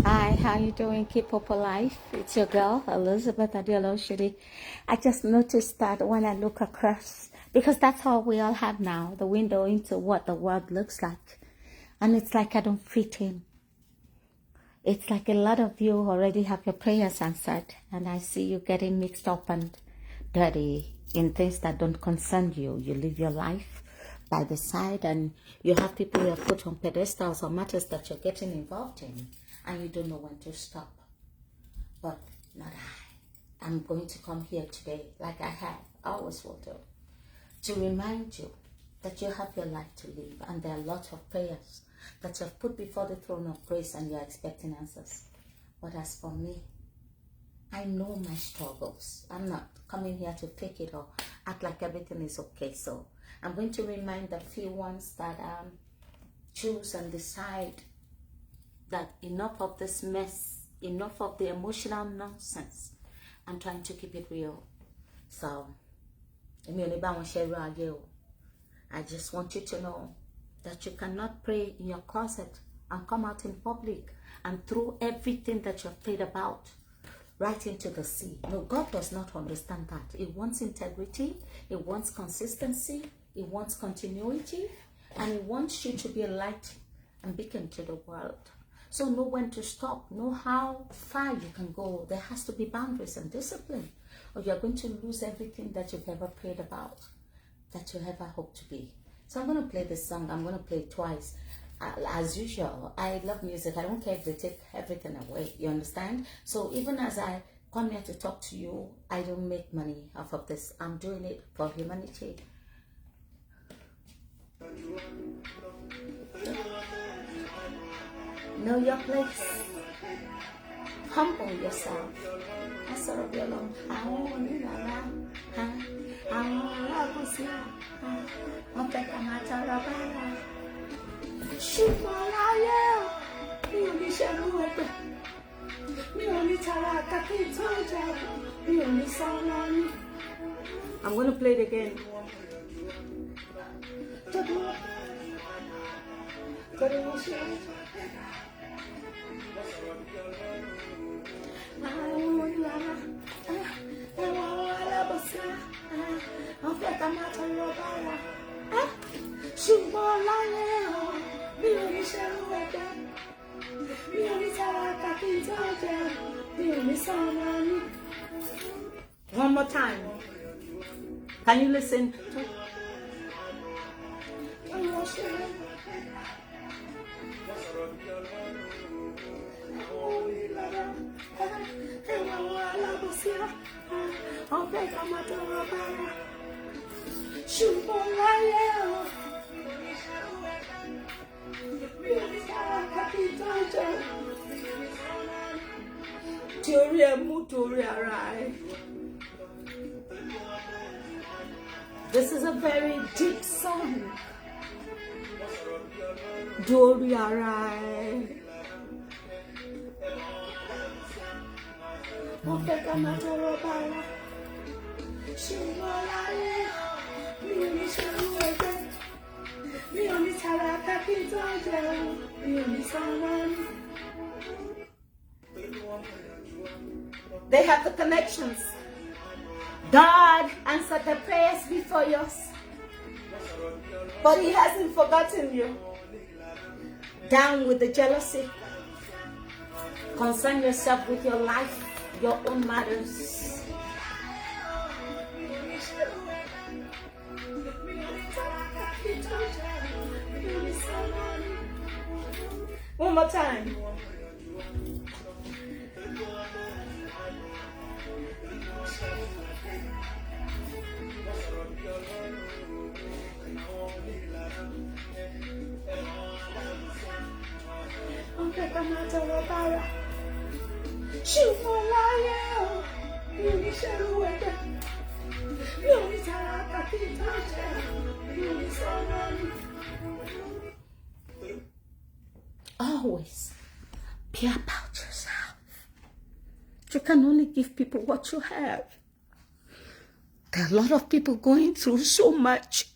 Hi, how you doing? Keep up alive. It's your girl, Elizabeth Adiola Shiri. I just noticed that when I look across, because that's all we all have now, the window into what the world looks like. And it's like I don't fit in. It's like a lot of you already have your prayers answered, and I see you getting mixed up and dirty in things that don't concern you. You live your life by the side, and you have people you have put on pedestals or matters that you're getting involved in, and you don't know when to stop. But not I. I'm going to come here today, like I have, always will do, to remind you that you have your life to live, and there are lots of prayers that you have put before the throne of grace and you're expecting answers. But as for me, I know my struggles. I'm not coming here to fake it or act like everything is okay. So I'm going to remind the few ones that choose and decide that enough of this mess, enough of the emotional nonsense. I'm trying to keep it real. So I just want you to know that you cannot pray in your closet and come out in public and throw everything that you've prayed about right into the sea. No, God does not understand that. He wants integrity, He wants consistency, He wants continuity, and He wants you to be a light and beacon to the world. So know when to stop, know how far you can go. There has to be boundaries and discipline, or you're going to lose everything that you've ever prayed about, that you ever hope to be. So I'm going to play this song. I'm going to play it twice. As usual, I love music. I don't care if they take everything away. You understand? So even as I come here to talk to you, I don't make money off of this. I'm doing it for humanity. Know your place. Humble yourself. I sort of belong. I'm going to play it again. One more time. Can you listen? This is a very deep song. Doriarai. They have the connections. God answered the prayers before yours, but He hasn't forgotten you. Down with the jealousy. Concern yourself with your life, your own matters. One more time. Always be about yourself. You can only give people what you have. There are a lot of people going through so much,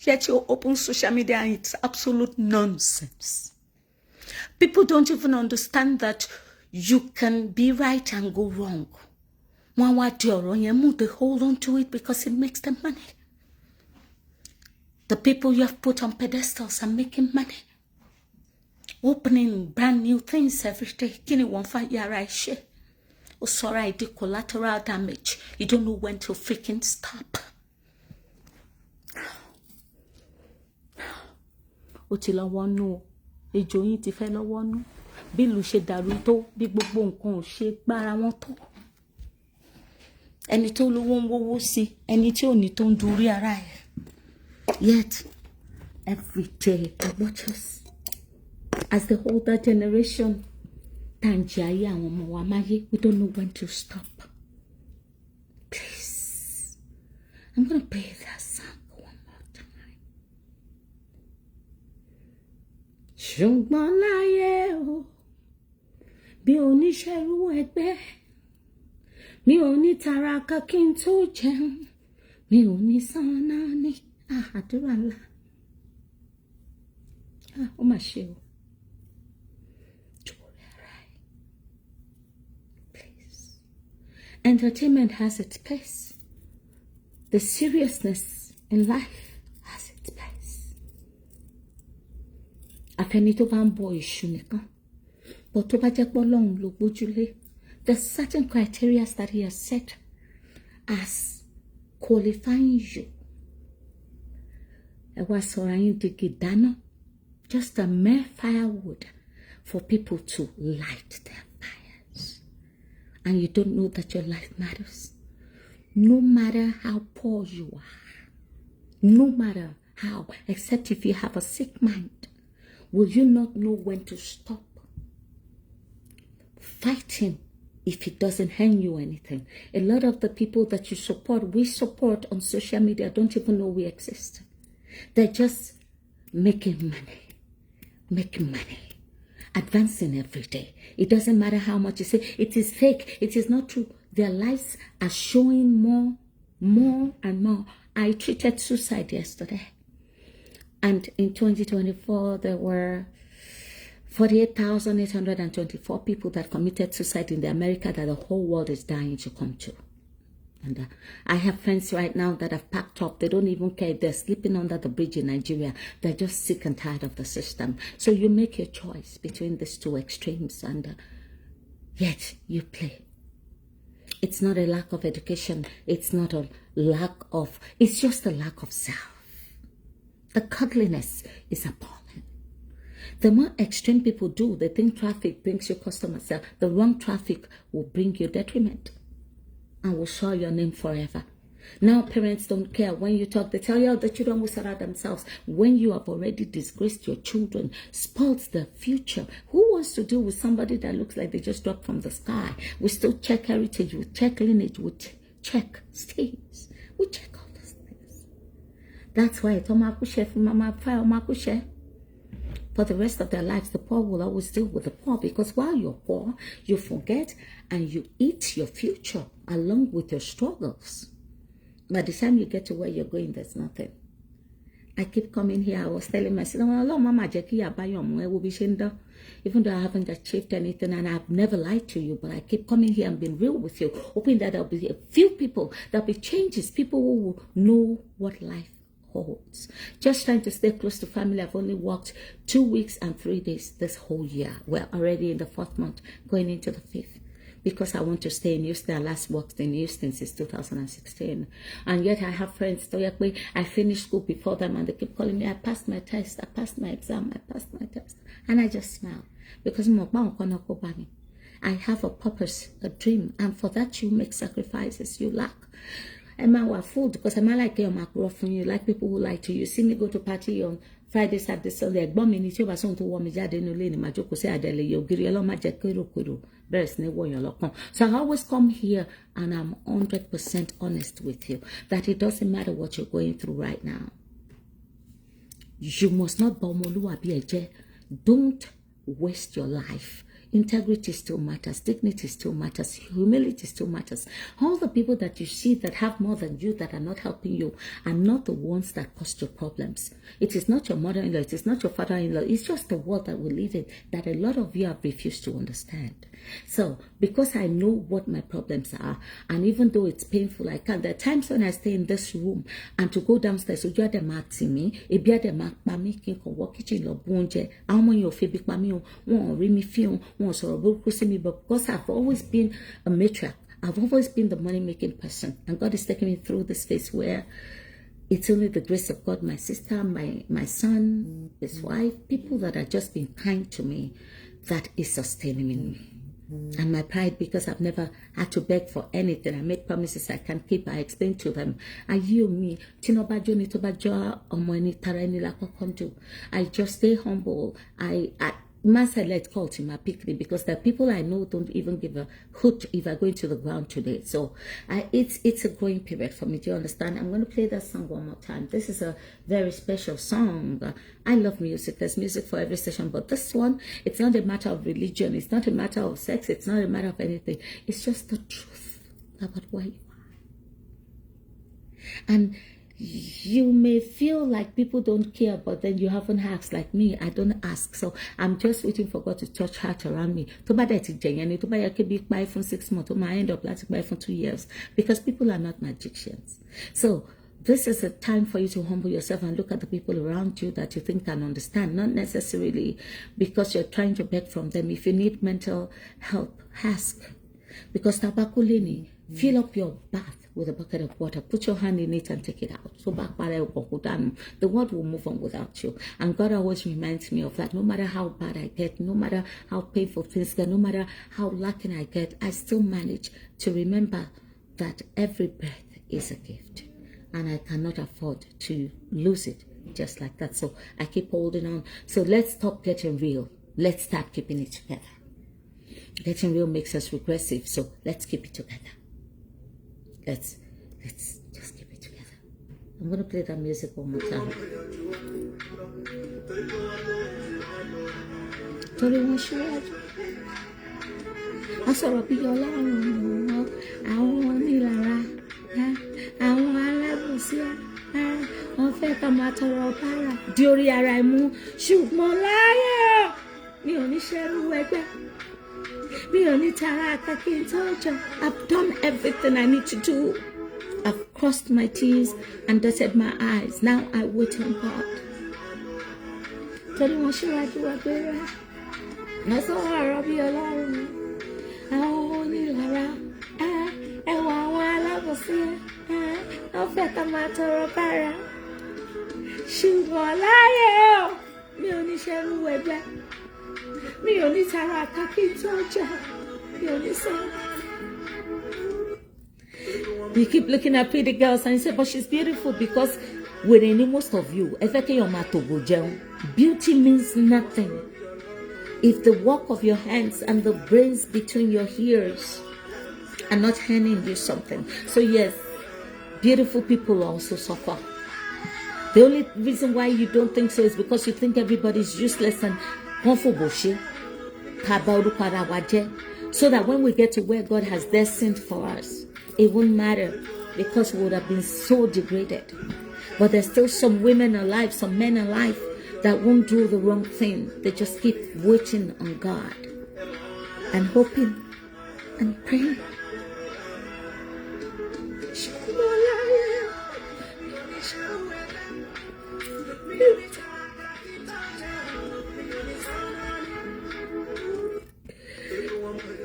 yet you open social media and it's absolute nonsense. People don't even understand that you can be right and go wrong. They hold on to it because it makes them money. The people you have put on pedestals are making money. Opening brand new things every day. Oh, sorry, I did collateral damage. You don't know when to freaking stop. Ó ti lọ́wọ́ nú o. Ejò yín ti fẹ́ lọ́wọ́ nú. Bí ìlú ṣe dàrú tó, bí gbogbo nǹkan ò ṣe gbára wọn tó. Ẹni tó lówó ń wówó sí, ẹni tí ò ní tó ń dorí ara ẹ̀. Yet, every day I watch us as the older generation, we don't know when to stop. Please, I'm going to play that song one more time. Ṣùgbọ́n láyé o, bí oníṣẹ́rú ẹgbẹ́, mi ò ní tàràkà kí n tó jẹun, mi ò ní sánà ní àdúrà ńlá. Ó mà ṣe o. Please. Entertainment has its place. The seriousness in life has its place. Àfẹ́ni tó bá ń bọ èṣù nìkan, but tó bá jẹ́ pé Ọlọ́run ló gbójúlé, there's certain criteria that he has set as qualifying you. Ẹ wá sọ̀rọ̀ yín di gìdáná, just a mere firewood for people to light their fires. And you don't know that your life matters. No matter how poor you are, no matter how, except if you have a sick mind, will you not know when to stop fighting if it doesn't earn you anything? A lot of the people that you support, we support on social media, don't even know we exist. They're just making money, advancing every day. It doesn't matter how much you say. It is fake. It is not true. Their lives are showing more and more. I treated suicide yesterday. And in 2024, there were 48,824 people that committed suicide in the America that the whole world is dying to come to. And I have friends right now that have packed up. They don't even care if they're sleeping under the bridge in Nigeria. They're just sick and tired of the system. So you make your choice between these two extremes, and yet you play. It's not a lack of education. It's not a lack of, it's just a lack of self. The godliness is appalling. The more extreme people do, they think traffic brings you customers. The wrong traffic will bring you detriment and will show your name forever. Now parents don't care. When you talk, they tell you the children will sort out themselves. When you have already disgraced your children, spoils their future. Who wants to deal with somebody that looks like they just dropped from the sky? We still check heritage, we check lineage, we check states, we check all those things. That's why for the rest of their lives, the poor will always deal with the poor, because while you're poor, you forget and you eat your future along with your struggles. By the time you get to where you're going, there's nothing. I keep coming here. I was telling myself, well, Mama, even though I haven't achieved anything and I've never lied to you, but I keep coming here and being real with you, hoping that there'll be a few people, there'll be changes, people who will know what life holds. Just trying to stay close to family. I've only worked 2 weeks and 3 days this whole year. We're already in the 4th month, going into the 5th, because I want to stay in Houston. I last worked in Houston since 2016. And yet I have friends, I finished school before them, and they keep calling me, I passed my test, I passed my exam, I passed my test. And I just smile, because I have a purpose, a dream, and for that you make sacrifices, you lack. Am I fooled? Because I'm like you, like people who lie to you. See me go to party on Friday, Saturday, Sunday. So I always come here and I'm 100% honest with you that it doesn't matter what you're going through right now. You must not don't waste your life integrity still matters, dignity still matters, humility still matters. All the people that you see that have more than you, that are not helping you, are not the ones that caused your problems. It is not your mother-in-law, it is not your father-in-law, it's just the world that we live in that a lot of you have refused to understand. So, because I know what my problems are, and even though it's painful, I can't. There are times when I stay in this room and to go downstairs, ojú àdè máa tì mí, ebi àdè máa pa mí, kí n kàn wọ kitchen lọ bu oúnjẹ. Àwọn ọmọ yẹn ò febi pa mí o, wọn ò rí mi fín o, wọn ò sọ̀rọ̀ burúkú sí mi, but because I've always been a matriarch, I've always been the money-making person, and God is taking me through this phase where it's only the grace of God, my sister, my son, his wife, people that are just being kind to me, that is sustaining me. And my pride, because I've never had to beg for anything. I make promises I can't keep. I explain to them. I just stay humble. I must let call to my picnic, because the people I know don't even give a hoot if I go into the ground today. So it's a growing period for me. Do you understand? I'm going to play that song one more time. This is a very special song. I love music. There's music for every session, but this one, it's not a matter of religion. It's not a matter of sex. It's not a matter of anything. It's just the truth about where you are. And you may feel like people don't care, but then you haven't asked. Like me, I don't ask. So I'm just waiting for God to touch heart around me. To buy that genuine, to buy a big buy for 6 months, to my end up like buy for 2 years, because people are not magicians. So this is a time for you to humble yourself and look at the people around you that you think can understand, not necessarily because you're trying to beg from them. If you need mental help, ask. Because tabakulini, fill up your bath with a bucket of water, put your hand in it and take it out. So the world will move on without you. And God always reminds me of that. No matter how bad I get, no matter how painful things get, no matter how lacking I get, I still manage to remember that every breath is a gift. And I cannot afford to lose it just like that. So I keep holding on. So let's stop getting real. Let's start keeping it together. Getting real makes us regressive, so let's keep it together. Let's just keep it together. I'm gonna play that music one more time. Torí wọ́n ṣíwájú, wọ́n sọ̀rọ̀ bí Ọlọ́run, àwọn onílára, àwọn alábòsí, wọ́n fẹ́ ká máa tọrọ bára di orí ara ẹ̀ mú, ṣùgbọ́n láyé mi ò ní ṣerú ẹgbẹ́. I've done everything I need to do. I've crossed my T's and dotted my I's. Now I wait on God. Torí wọ́n ṣíwájú wa gbéra, wọ́n sọ̀rọ̀ bí Ọlọ́run, àwọn onílára, ẹwà àwọn alábòsí, wọ́n fẹ́ ká máa tọrọ bára. Ṣùgbọ́n láyé o, mi ò ní ṣerú ẹgbẹ́. Mi ò ní tara kaki toja. Mi ò ní sọ. You keep looking at pretty girls and you say, but she's beautiful, because within most of you, beauty means nothing if the work of your hands and the brains between your ears are not handing you something. So yes, beautiful people also suffer. The only reason why you don't think so is because you think everybody's useless and so that when we get to where God has destined for us, it won't matter, because we would have been so degraded. But there's still some women alive, some men alive that won't do the wrong thing. They just keep waiting on God and hoping and praying.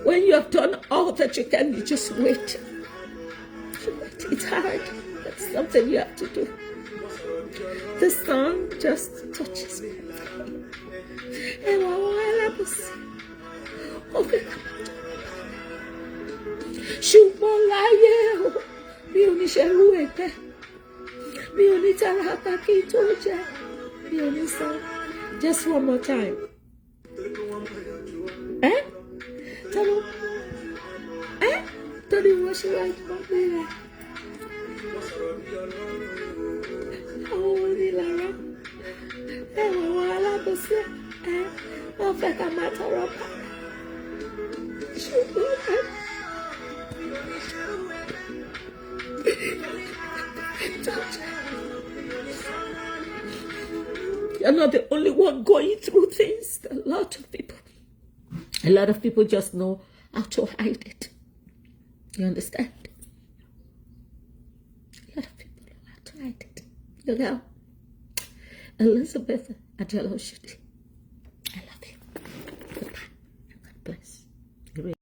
When you have done all that you can, you just wait. It's hard. That's something you have to do. This song just touches me. Ṣùgbọ́n láyé o, mi ò ní ṣerú ẹgbẹ́, mi ò ní tàràkà kí n tó jẹ, mi ò ní sọ. Just one more time. Torí wọ́n ṣíwájú wọn gbéra, àwọn onílára, ẹ̀wọ̀n àwọn alábòsí, wọ́n fẹ́ ká máa tọrọ bá. You're not the only one going through things. A lot of people just know how to hide it. You understand? A lot of people know how to hide it. You know? Elizabeth Ajalo Shudi, I love you. Goodbye.